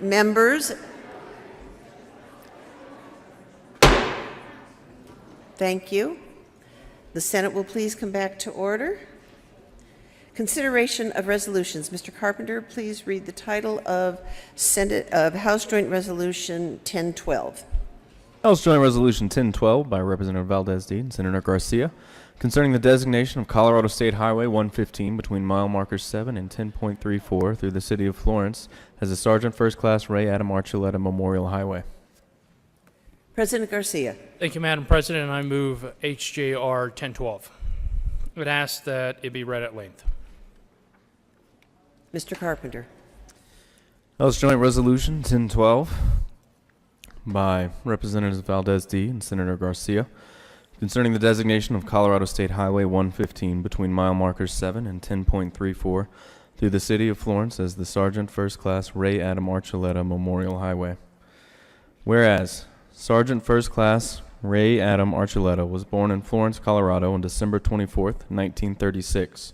Members, thank you. The Senate will please come back to order. Consideration of resolutions. Mr. Carpenter, please read the title of House Joint Resolution 1012. House Joint Resolution 1012 by Representative Valdez D. and Senator Garcia concerning the designation of Colorado State Highway 115 between mile markers 7 and 10.34 through the city of Florence as a Sergeant First Class Ray Adam Archuletta Memorial Highway. President Garcia. Thank you, Madam President. I move HJR 1012. I would ask that it be read at length. Mr. Carpenter. House Joint Resolution 1012 by Representatives Valdez D. and Senator Garcia concerning the designation of Colorado State Highway 115 between mile markers 7 and 10.34 through the city of Florence as the Sergeant First Class Ray Adam Archuletta Memorial Highway. Whereas Sergeant First Class Ray Adam Archuletta was born in Florence, Colorado on December 24th, 1936.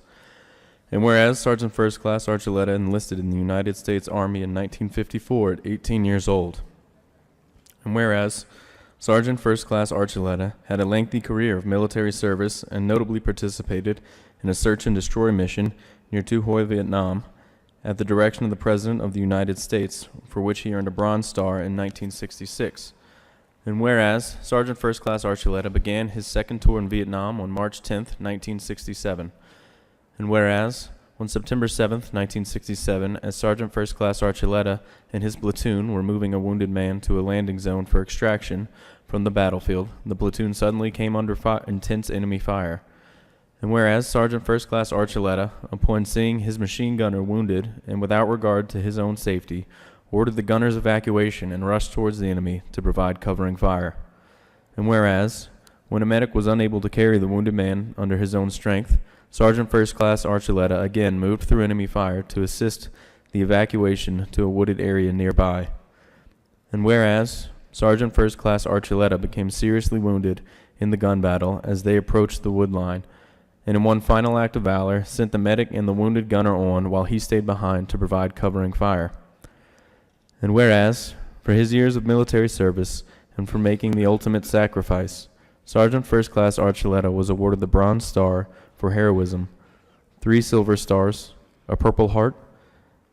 And whereas Sergeant First Class Archuletta enlisted in the United States Army in 1954 at 18 years old. And whereas Sergeant First Class Archuletta had a lengthy career of military service and notably participated in a search and destroy mission near Tu Hoi, Vietnam, at the direction of the President of the United States, for which he earned a Bronze Star in 1966. And whereas Sergeant First Class Archuletta began his second tour in Vietnam on March 10, 1967. And whereas on September 7, 1967, as Sergeant First Class Archuletta and his platoon were moving a wounded man to a landing zone for extraction from the battlefield, the platoon suddenly came under intense enemy fire. And whereas Sergeant First Class Archuletta, upon seeing his machine gunner wounded and without regard to his own safety, ordered the gunner's evacuation and rushed towards the enemy to provide covering fire. And whereas, when a medic was unable to carry the wounded man under his own strength, Sergeant First Class Archuletta again moved through enemy fire to assist the evacuation to a wooded area nearby. And whereas Sergeant First Class Archuletta became seriously wounded in the gun battle as they approached the wood line, and in one final act of valor sent the medic and the wounded gunner on while he stayed behind to provide covering fire. And whereas, for his years of military service and for making the ultimate sacrifice, Sergeant First Class Archuletta was awarded the Bronze Star for heroism, 3 Silver Stars, a Purple Heart,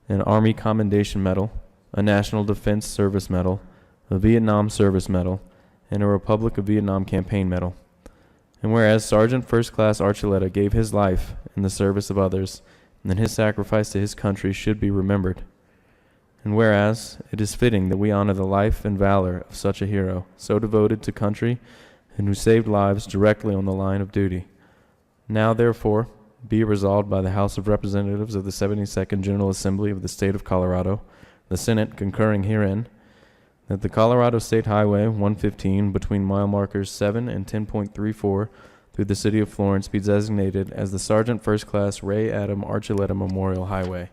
an Army Commendation Medal, a National Defense Service Medal, a Vietnam Service Medal, and a Republic of Vietnam Campaign Medal. And whereas Sergeant First Class Archuletta gave his life in the service of others, and his sacrifice to his country should be remembered. And whereas it is fitting that we honor the life and valor of such a hero, so devoted to country, and who saved lives directly on the line of duty. Now, therefore, be resolved by the House of Representatives of the 72nd General Assembly of the State of Colorado, the Senate concurring herein, that the Colorado State Highway 115 between mile markers 7 and 10.34 through the city of Florence be designated as the Sergeant First Class Ray Adam Archuletta Memorial Highway,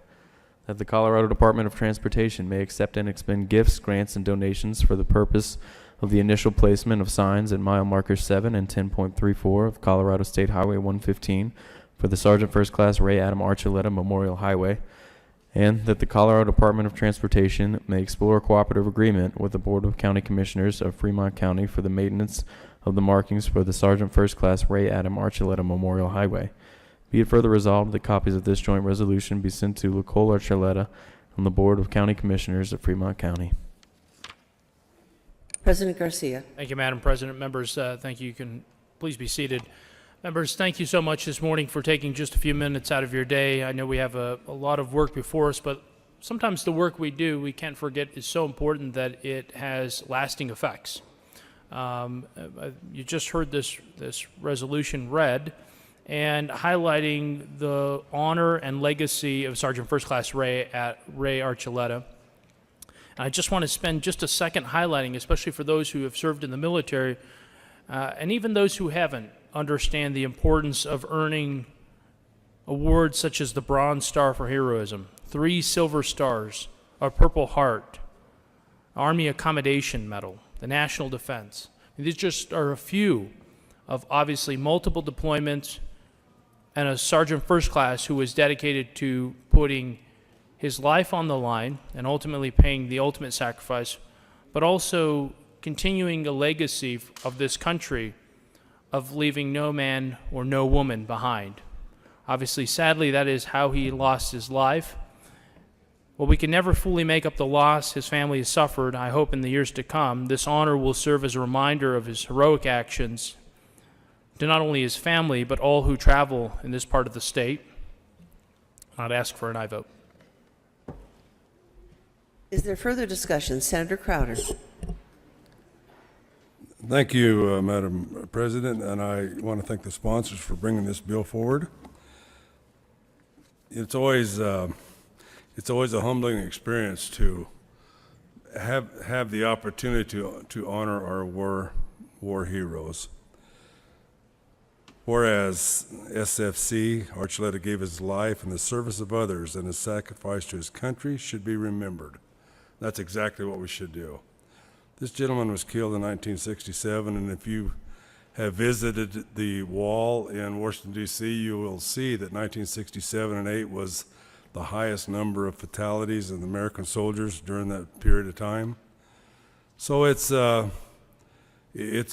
that the Colorado Department of Transportation may accept and expend gifts, grants, and donations for the purpose of the initial placement of signs at mile markers 7 and 10.34 of Colorado State Highway 115 for the Sergeant First Class Ray Adam Archuletta Memorial Highway, and that the Colorado Department of Transportation may explore a cooperative agreement with the Board of County Commissioners of Fremont County for the maintenance of the markings for the Sergeant First Class Ray Adam Archuletta Memorial Highway. Be it further resolved that copies of this joint resolution be sent to Nicole Archuletta on the Board of County Commissioners of Fremont County. President Garcia. Thank you, Madam President. Members, thank you. You can please be seated. Members, thank you so much this morning for taking just a few minutes out of your day. I know we have a lot of work before us, but sometimes the work we do, we can't forget, is so important that it has lasting effects. You just heard this resolution read, and highlighting the honor and legacy of Sergeant First Class Ray Archuletta. I just want to spend just a second highlighting, especially for those who have served in the military, and even those who haven't, understand the importance of earning awards such as the Bronze Star for Heroism, 3 Silver Stars, a Purple Heart, Army Accommodation Medal, the National Defense. These just are a few of obviously multiple deployments, and a Sergeant First Class who was dedicated to putting his life on the line and ultimately paying the ultimate sacrifice, but also continuing a legacy of this country of leaving no man or no woman behind. Obviously, sadly, that is how he lost his life. While we can never fully make up the loss his family has suffered, I hope in the years to come, this honor will serve as a reminder of his heroic actions to not only his family, but all who travel in this part of the state. I'd ask for an aye vote. Is there further discussion? Senator Crowder. Thank you, Madam President, and I want to thank the sponsors for bringing this bill forward. It's always a humbling experience to have the opportunity to honor our war heroes. Whereas SFC, Archuletta gave his life in the service of others and his sacrifice to his country should be remembered. That's exactly what we should do. This gentleman was killed in 1967, and if you have visited the wall in Washington, D.C., you will see that 1967 and 8 was the highest number of fatalities of American soldiers during that period of time. So it's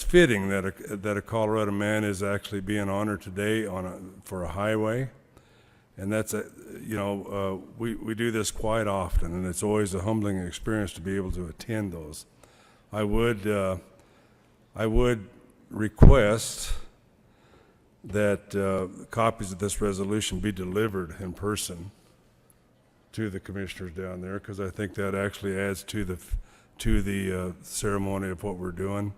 fitting that a Colorado man is actually being honored today for a highway, and that's we do this quite often, and it's always a humbling experience to be able to attend those. I would request that copies of this resolution be delivered in person to the commissioners down there, because I think that actually adds to the ceremony of what we're doing.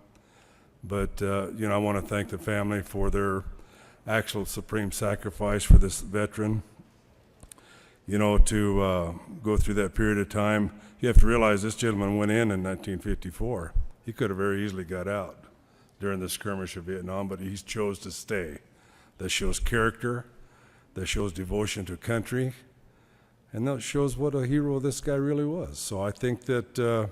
But I want to thank the family for their actual supreme sacrifice for this veteran. To go through that period of time, you have to realize this gentleman went in 1954. He could have very easily got out during the skirmish of Vietnam, but he chose to stay. That shows character, that shows devotion to country, and that shows what a hero this guy really was. So I think that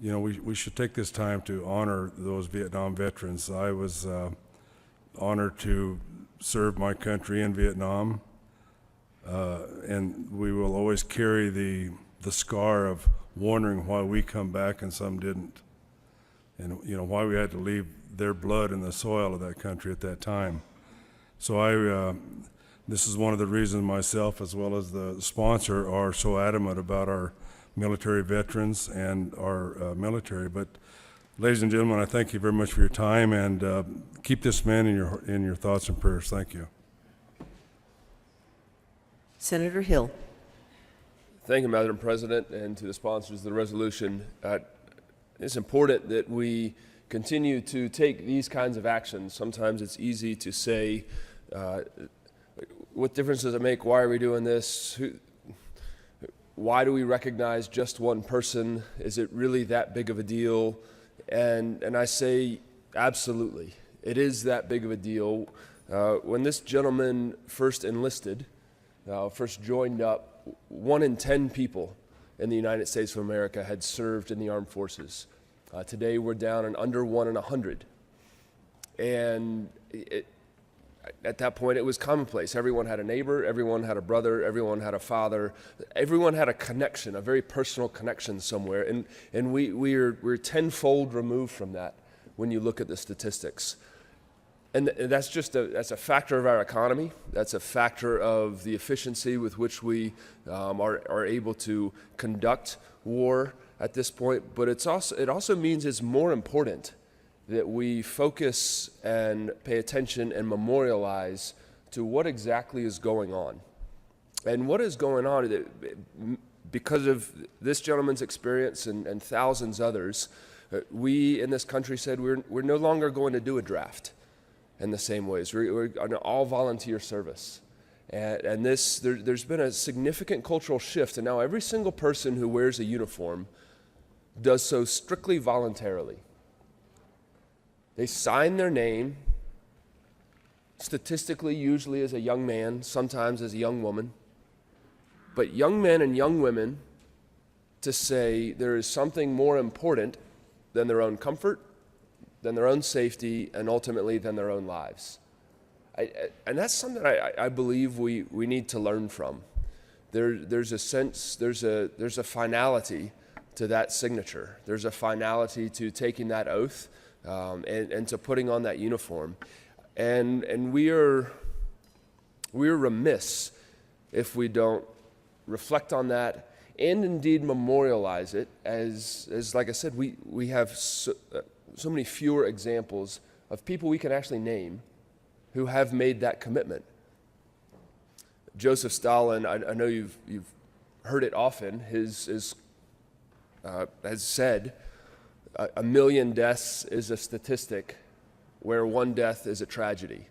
we should take this time to honor those Vietnam veterans. I was honored to serve my country in Vietnam, and we will always carry the scar of wondering why we come back and some didn't, and why we had to leave their blood in the soil of that country at that time. So this is one of the reasons myself as well as the sponsor are so adamant about our military veterans and our military. But ladies and gentlemen, I thank you very much for your time, and keep this man in your thoughts and prayers. Thank you. Senator Hill. Thank you, Madam President, and to the sponsors of the resolution. It's important that we continue to take these kinds of actions. Sometimes it's easy to say, what difference does it make? Why are we doing this? Why do we recognize just one person? Is it really that big of a deal? And I say, absolutely. It is that big of a deal. When this gentleman first enlisted, first joined up, 1 in 10 people in the United States of America had served in the armed forces. Today we're down in under 1 in 100. And at that point it was commonplace. Everyone had a neighbor, everyone had a brother, everyone had a father, everyone had a connection, a very personal connection somewhere. And we're tenfold removed from that when you look at the statistics. And that's a factor of our economy. That's a factor of the efficiency with which we are able to conduct war at this point. But it also means it's more important that we focus and pay attention and memorialize to what exactly is going on. And what is going on, because of this gentleman's experience and thousands others, we in this country said we're no longer going to do a draft in the same ways. We're an all-volunteer service. And there's been a significant cultural shift, and now every single person who wears a uniform does so strictly voluntarily. They sign their name, statistically usually as a young man, sometimes as a young woman, but young men and young women to say there is something more important than their own comfort, than their own safety, and ultimately than their own lives. And that's something I believe we need to learn from, there's a sense, there's a finality to that signature. There's a finality to taking that oath and to putting on that uniform. And we're remiss if we don't reflect on that and indeed memorialize it as like I said, we have so many fewer examples of people we can actually name who have made that commitment. Joseph Stalin, I know you've heard it often, has said, 1 million deaths is a statistic where one death is a tragedy.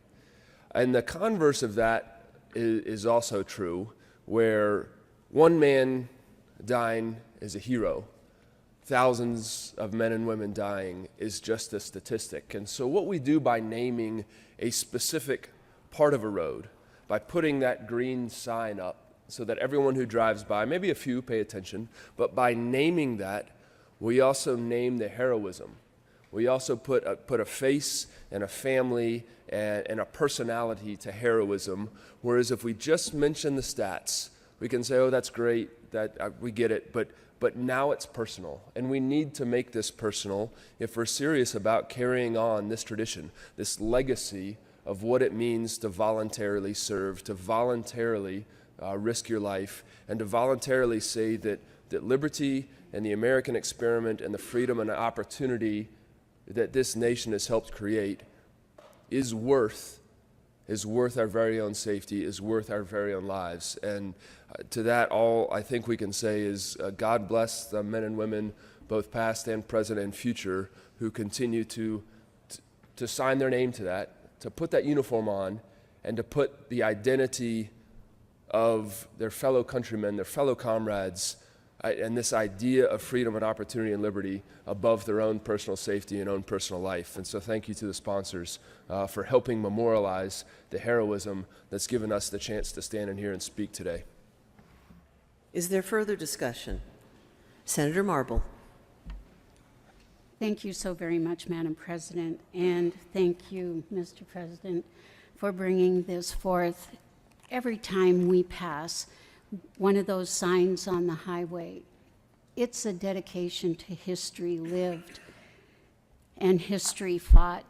And the converse of that is also true, where one man dying is a hero. Thousands of men and women dying is just a statistic. And so what we do by naming a specific part of a road, by putting that green sign up so that everyone who drives by, maybe a few pay attention, but by naming that, we also name the heroism. We also put a face and a family and a personality to heroism, whereas if we just mention the stats, we can say, oh, that's great, we get it, but now it's personal. And we need to make this personal if we're serious about carrying on this tradition, this legacy of what it means to voluntarily serve, to voluntarily risk your life, and to voluntarily say that liberty and the American experiment and the freedom and the opportunity that this nation has helped create is worth our very own safety, is worth our very own lives. And to that, all I think we can say is God bless the men and women, both past and present and future, who continue to sign their name to that, to put that uniform on, and to put the identity of their fellow countrymen, their fellow comrades, and this idea of freedom and opportunity and liberty above their own personal safety and own personal life. And so thank you to the sponsors for helping memorialize the heroism that's given us the chance to stand in here and speak today. Is there further discussion? Senator Marble. Thank you so very much, Madam President, and thank you, Mr. President, for bringing this forth. Every time we pass one of those signs on the highway, it's a dedication to history lived and history fought.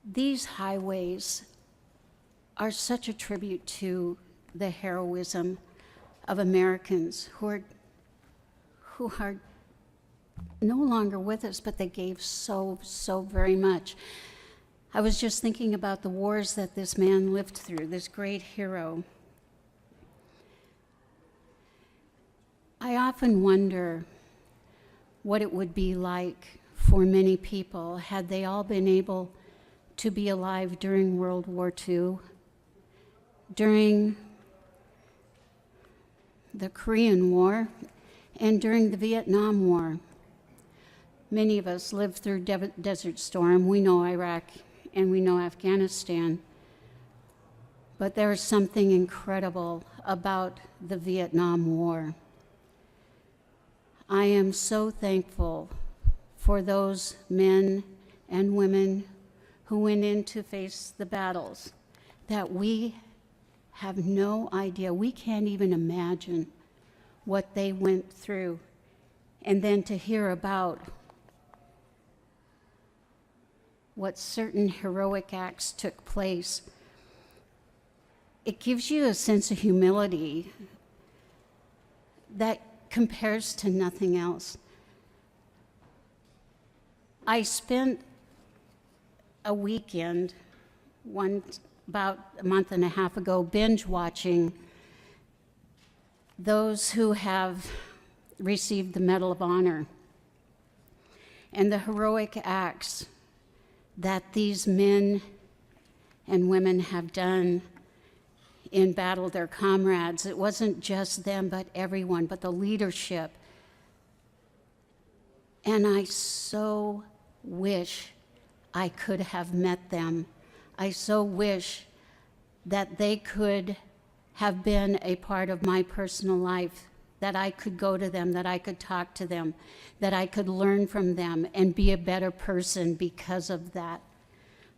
These highways are such a tribute to the heroism of Americans who are no longer with us, but they gave so very much. I was just thinking about the wars that this man lived through, this great hero. I often wonder what it would be like for many people had they all been able to be alive during World War II, during the Korean War, and during the Vietnam War. Many of us lived through Desert Storm. We know Iraq and we know Afghanistan. But there is something incredible about the Vietnam War. I am so thankful for those men and women who went in to face the battles that we have no idea. We can't even imagine what they went through. And then to hear about what certain heroic acts took place, it gives you a sense of humility that compares to nothing else. I spent a weekend, about a month and a half ago, binge watching those who have received the Medal of Honor and the heroic acts that these men and women have done in battle, their comrades. It wasn't just them, but everyone, but the leadership. And I so wish I could have met them. I so wish that they could have been a part of my personal life, that I could go to them, that I could talk to them, that I could learn from them and be a better person because of that.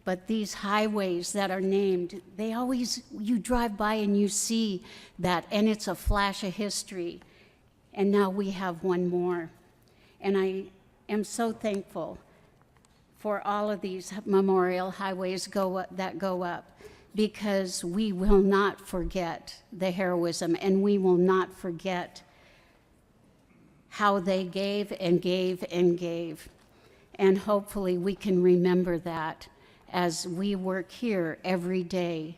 But these highways that are named, they always, you drive by and you see that, and it's a flash of history. And now we have one more. And I am so thankful for all of these memorial highways that go up, because we will not forget the heroism, and we will not forget how they gave and gave and gave. And hopefully we can remember that as we work here every day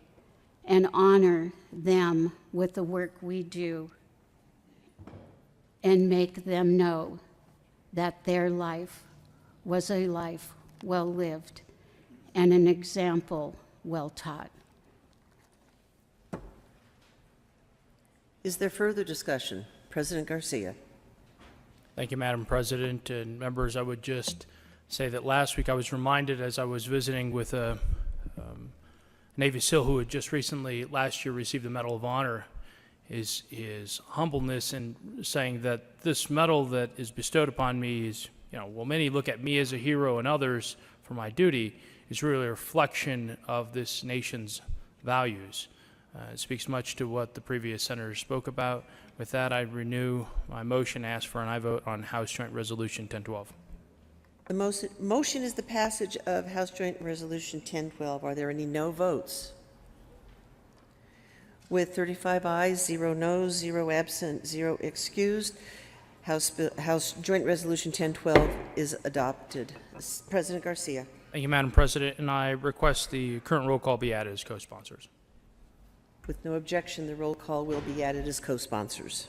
and honor them with the work we do, and make them know that their life was a life well lived and an example well taught. Is there further discussion? President Garcia. Thank you, Madam President. And members, I would just say that last week I was reminded, as I was visiting with a Navy SEAL who had just recently, last year, received the Medal of Honor, his humbleness in saying that this medal that is bestowed upon me is, while many look at me as a hero and others for my duty, is really a reflection of this nation's values. It speaks much to what the previous senator spoke about. With that, I renew my motion, ask for an aye vote on House Joint Resolution 1012. The motion is the passage of House Joint Resolution 1012. Are there any no votes? With 35 ayes, 0 noes, 0 absent, 0 excused, House Joint Resolution 1012 is adopted. President Garcia. Thank you, Madam President, and I request the current roll call be added as co-sponsors. With no objection, the roll call will be added as co-sponsors.